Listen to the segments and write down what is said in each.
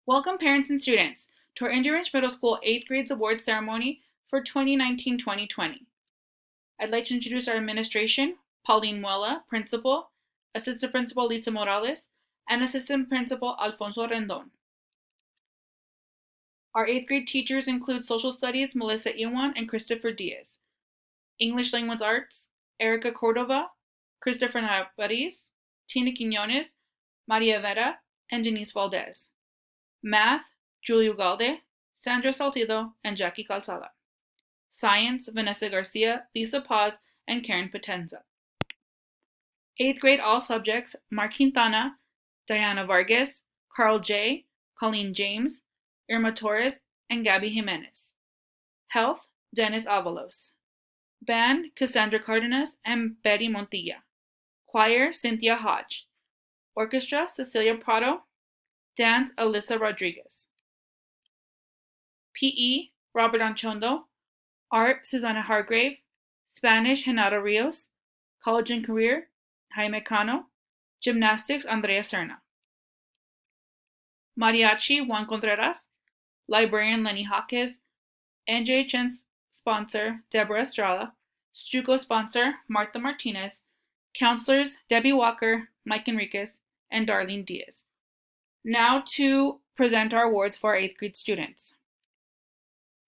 Welcome parents and students to our Indian Ranch Middle School 8th grades award ceremony for 2019-2020. I'd like to introduce our administration, Pauline Muela, Principal, Assistant Principal Lisa Morales, and Assistant Principal Alfonso Rendon. Our 8th grade teachers include Social Studies, Melissa Iwan and Christopher Diaz, English Language Arts, Erica Cordova, Christopher Navarez, Tina Quinones, Maria Vera, and Denise Valdez. Math, Julie Ugalde, Sandra Saltido, and Jackie Calzada. Science, Vanessa Garcia, Lisa Paz, and Karen Potenza. 8th grade all subjects, Mark Quintana, Diana Vargas, Carl J., Colleen James, Irma Torres, and Gabby Jimenez. Health, Dennis Avalos. Band, Cassandra Cardenas and Betty Montilla. Choir, Cynthia Hodge. Orchestra, Cecilia Prado. Dance, Alyssa Rodriguez. PE, Robert Anchondo. Art, Susana Hargrave. Spanish, Genaro Rios. College and Career, Jaime Cano. Gymnastics, Andrea Serna. Mariachi, Juan Contreras. Librarian, Lenny Jaquez. NJHN sponsor, Deborah Estrada. Struco sponsor, Martha Martinez. Counselors, Debbie Walker, Mike Enriquez, and Darlene Diaz. Now to present our awards for our 8th grade students.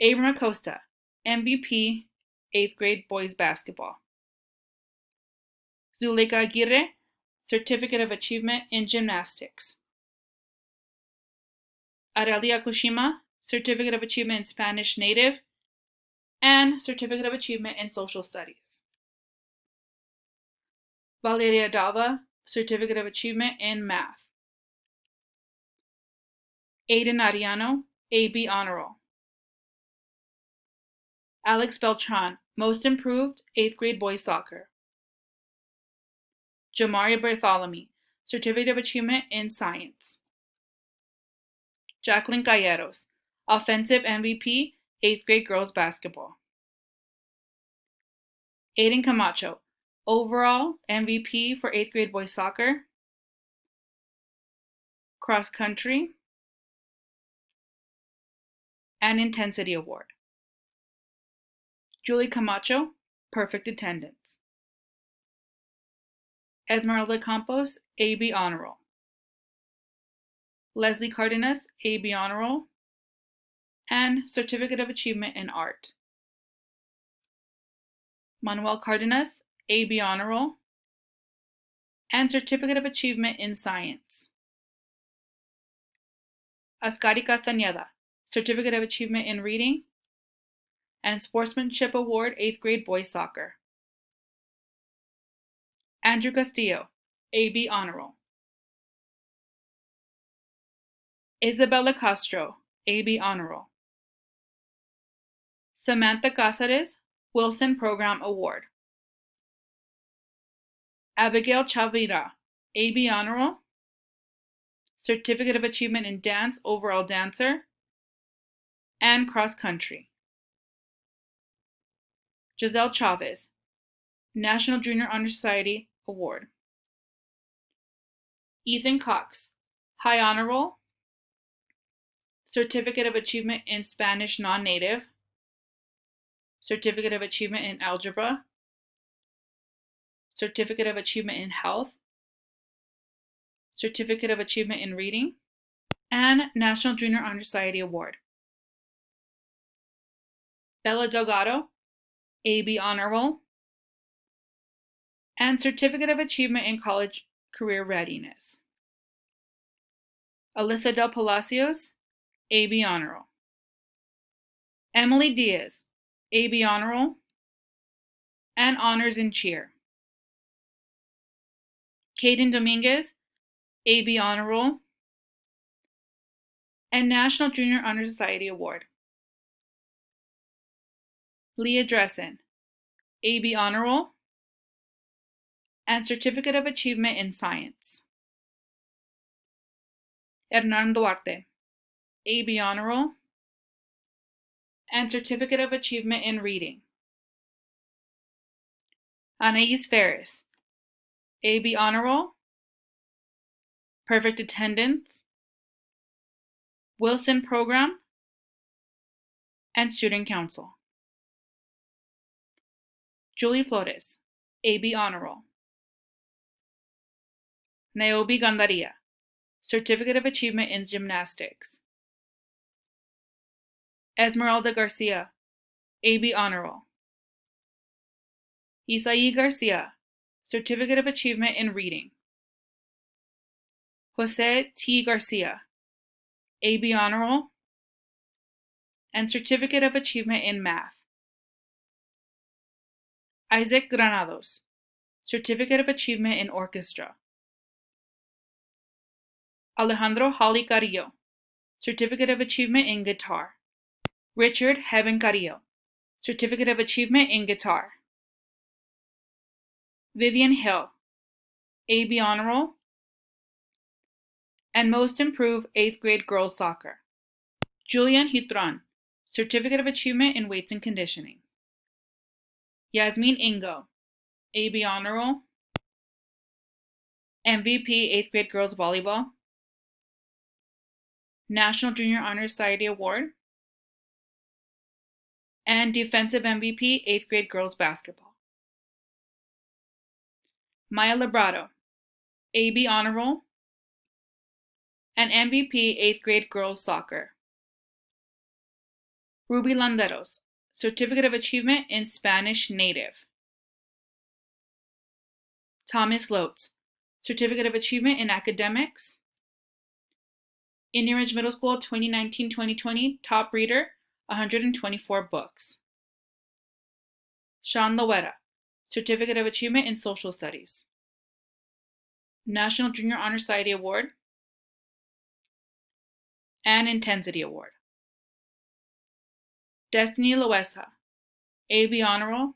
Abram Acosta, MVP, 8th grade boys basketball. Zuleika Aguirre, Certificate of Achievement in Gymnastics. Aurelia Kushima, Certificate of Achievement in Spanish Native, and Certificate of Achievement in Social Studies. Valeria Dava, Certificate of Achievement in Math. Aiden Ariano, AB Honor Roll. Alex Beltran, Most Improved, 8th grade boys soccer. Jamaria Bartholomew, Certificate of Achievement in Science. Jacqueline Galleros, Offensive MVP, 8th grade girls basketball. Aiden Camacho, Overall MVP for 8th grade boys soccer, cross country, and intensity award. Julie Camacho, Perfect Attendance. Esmeralda Campos, AB Honor Roll. Leslie Cardenas, AB Honor Roll, and Certificate of Achievement in Art. Manuel Cardenas, AB Honor Roll, and Certificate of Achievement in Science. Ascari Castañeda, Certificate of Achievement in Reading, and Sportsmanship Award, 8th grade boys soccer. Andrew Castillo, AB Honor Roll. Isabella Castro, AB Honor Roll. Samantha Casares, Wilson Program Award. Abigail Chavira, AB Honor Roll, Certificate of Achievement in Dance, Overall Dancer, and Cross Country. Giselle Chavez, National Junior Honor Society Award. Ethan Cox, High Honor Roll, Certificate of Achievement in Spanish Non-Native, Certificate of Achievement in Algebra, Certificate of Achievement in Health, Certificate of Achievement in Reading, and National Junior Honor Society Award. Bella Delgado, AB Honor Roll, and Certificate of Achievement in College Career Readiness. Alyssa Del Palacios, AB Honor Roll. Emily Diaz, AB Honor Roll, and Honors in Cheer. Caden Dominguez, AB Honor Roll, and National Junior Honor Society Award. Leah Dressen, AB Honor Roll, and Certificate of Achievement in Science. Hernan Duarte, AB Honor Roll, and Certificate of Achievement in Reading. Anais Ferris, AB Honor Roll, Perfect Attendance, Wilson Program, and Student Council. Julie Flores, AB Honor Roll. Niobe Gandaria, Certificate of Achievement in Gymnastics. Esmeralda Garcia, AB Honor Roll. Isai Garcia, Certificate of Achievement in Reading. Jose T. Garcia, AB Honor Roll, and Certificate of Achievement in Math. Isaac Granados, Certificate of Achievement in Orchestra. Alejandro Holly Carrillo, Certificate of Achievement in Guitar. Richard Heaven Carrillo, Certificate of Achievement in Guitar. Vivian Hill, AB Honor Roll, and Most Improved 8th Grade Girls Soccer. Julian Hitron, Certificate of Achievement in Weights and Conditioning. Yasmin Ingo, AB Honor Roll, MVP 8th Grade Girls Volleyball, National Junior Honor Society Award, and Defensive MVP 8th Grade Girls Basketball. Maya Librado, AB Honor Roll, and MVP 8th Grade Girls Soccer. Ruby Landeros, Certificate of Achievement in Spanish Native. Thomas Lotz, Certificate of Achievement in Academics. Indian Ridge Middle School 2019-2020 Top Reader, 124 books. Sean Loetta, Certificate of Achievement in Social Studies. National Junior Honor Society Award and Intensity Award. Destiny Loesa, AB Honor Roll,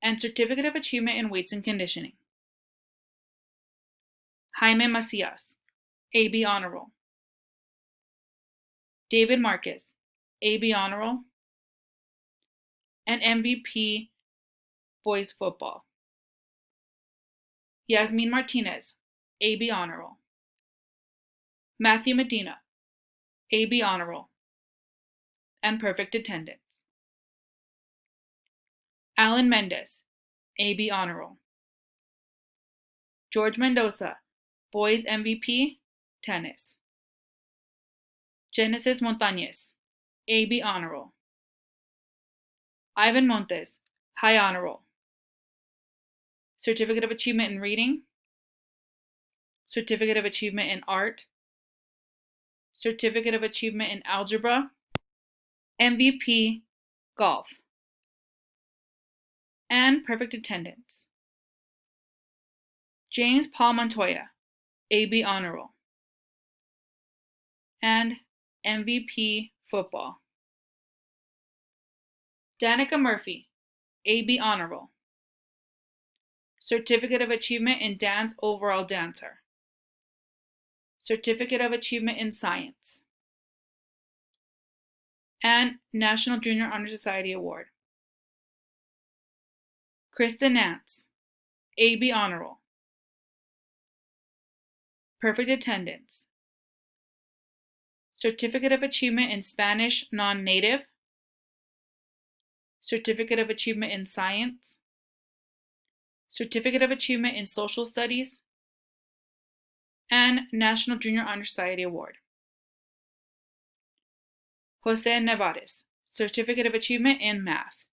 and Certificate of Achievement in Weights and Conditioning. Jaime Macias, AB Honor Roll. David Marcus, AB Honor Roll, and MVP Boys Football. Yasmin Martinez, AB Honor Roll. Matthew Medina, AB Honor Roll, and Perfect Attendance. Alan Mendez, AB Honor Roll. George Mendoza, Boys MVP, Tennis. Genesis Montañez, AB Honor Roll. Ivan Montes, High Honor Roll. Certificate of Achievement in Reading. Certificate of Achievement in Art. Certificate of Achievement in Algebra. MVP Golf. And Perfect Attendance. James Paul Montoya, AB Honor Roll, and MVP Football. Danica Murphy, AB Honor Roll, Certificate of Achievement in Dance Overall Dancer. Certificate of Achievement in Science. And National Junior Honor Society Award. Kristen Nance, AB Honor Roll. Perfect Attendance. Certificate of Achievement in Spanish Non-Native. Certificate of Achievement in Science. Certificate of Achievement in Social Studies. And National Junior Honor Society Award. Jose Nevares, Certificate of Achievement in Math.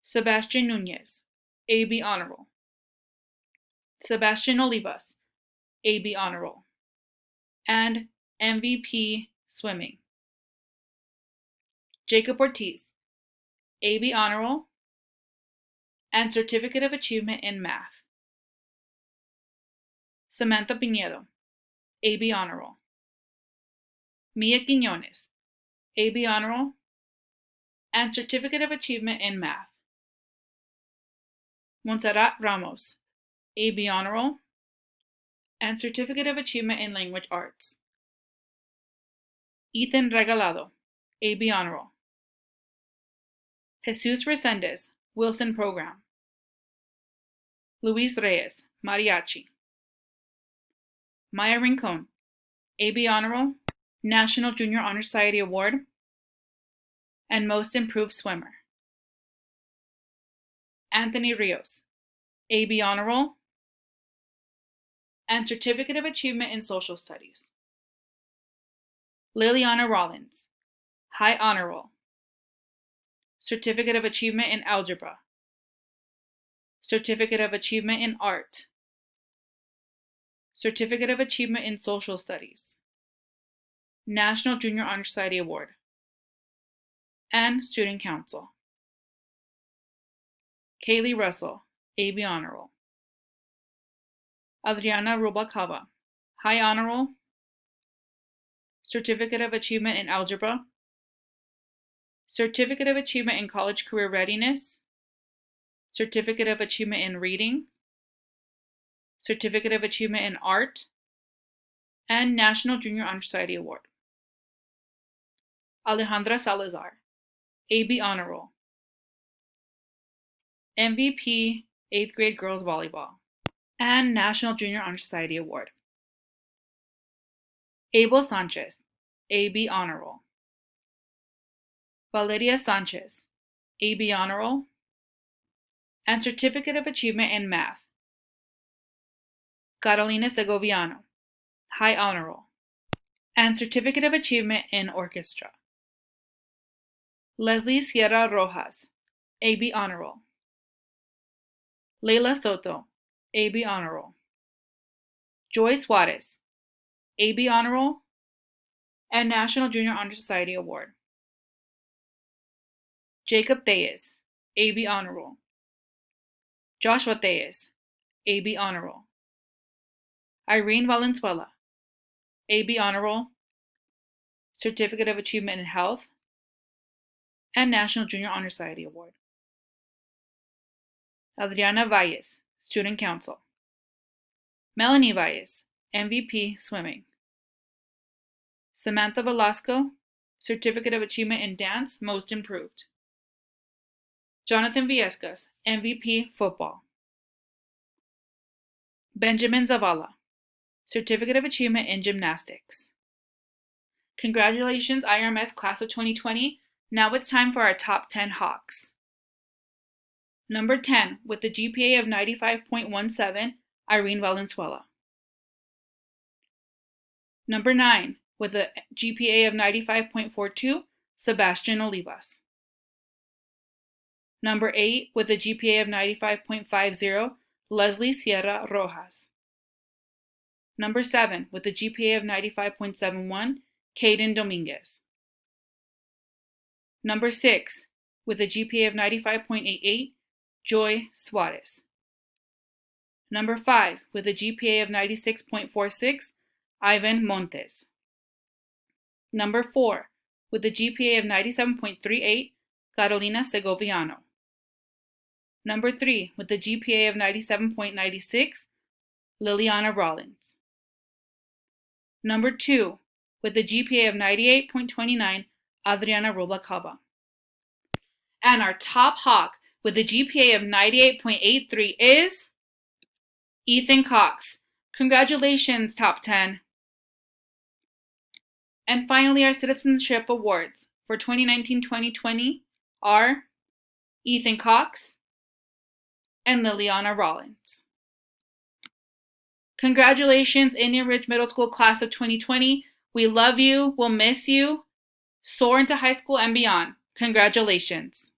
Sebastian Nunez, AB Honor Roll. Sebastian Olivas, AB Honor Roll, and MVP Swimming. Jacob Ortiz, AB Honor Roll, and Certificate of Achievement in Math. Samantha Pinedo, AB Honor Roll. Mia Quiñones, AB Honor Roll, and Certificate of Achievement in Math. Montserrat Ramos, AB Honor Roll, and Certificate of Achievement in Language Arts. Ethan Regalado, AB Honor Roll. Jesus Resendez, Wilson Program. Luis Reyes, Mariachi. Maya Rincon, AB Honor Roll, National Junior Honor Society Award, and Most Improved Swimmer. Anthony Rios, AB Honor Roll, and Certificate of Achievement in Social Studies. Liliana Rollins, High Honor Roll, Certificate of Achievement in Algebra, Certificate of Achievement in Art, Certificate of Achievement in Social Studies, National Junior Honor Society Award, and Student Council. Kaylee Russell, AB Honor Roll. Adriana Rubalcaba, High Honor Roll, Certificate of Achievement in Algebra, Certificate of Achievement in College Career Readiness, Certificate of Achievement in Reading, Certificate of Achievement in Art, and National Junior Honor Society Award. Alejandra Salazar, AB Honor Roll, MVP 8th Grade Girls Volleyball, and National Junior Honor Society Award. Abel Sanchez, AB Honor Roll. Valeria Sanchez, AB Honor Roll, and Certificate of Achievement in Math. Carolina Segoviano, High Honor Roll, and Certificate of Achievement in Orchestra. Leslie Sierra Rojas, AB Honor Roll. Leila Soto, AB Honor Roll. Joy Suarez, AB Honor Roll, and National Junior Honor Society Award. Jacob Thayes, AB Honor Roll. Joshua Thayes, AB Honor Roll. Irene Valenzuela, AB Honor Roll, Certificate of Achievement in Health, and National Junior Honor Society Award. Adriana Valles, Student Council. Melanie Valles, MVP Swimming. Samantha Velasco, Certificate of Achievement in Dance, Most Improved. Jonathan Viescas, MVP Football. Benjamin Zavala, Certificate of Achievement in Gymnastics. Congratulations, IRMS Class of 2020. Now it's time for our top 10 Hawks. Number 10, with the GPA of 95.17, Irene Valenzuela. Number 9, with a GPA of 95.42, Sebastian Olivas. Number 8, with a GPA of 95.50, Leslie Sierra Rojas. Number 7, with a GPA of 95.71, Caden Dominguez. Number 6, with a GPA of 95.88, Joy Suarez. Number 5, with a GPA of 96.46, Ivan Montes. Number 4, with a GPA of 97.38, Carolina Segoviano. Number 3, with a GPA of 97.96, Liliana Rollins. Number 2, with a GPA of 98.29, Adriana Rubalcaba. And our top Hawk with a GPA of 98.83 is Ethan Cox. Congratulations, top 10. And finally, our citizenship awards for 2019-2020 are Ethan Cox and Liliana Rollins. Congratulations, Indian Ridge Middle School Class of 2020. We love you. We'll miss you. Soar into high school and beyond. Congratulations.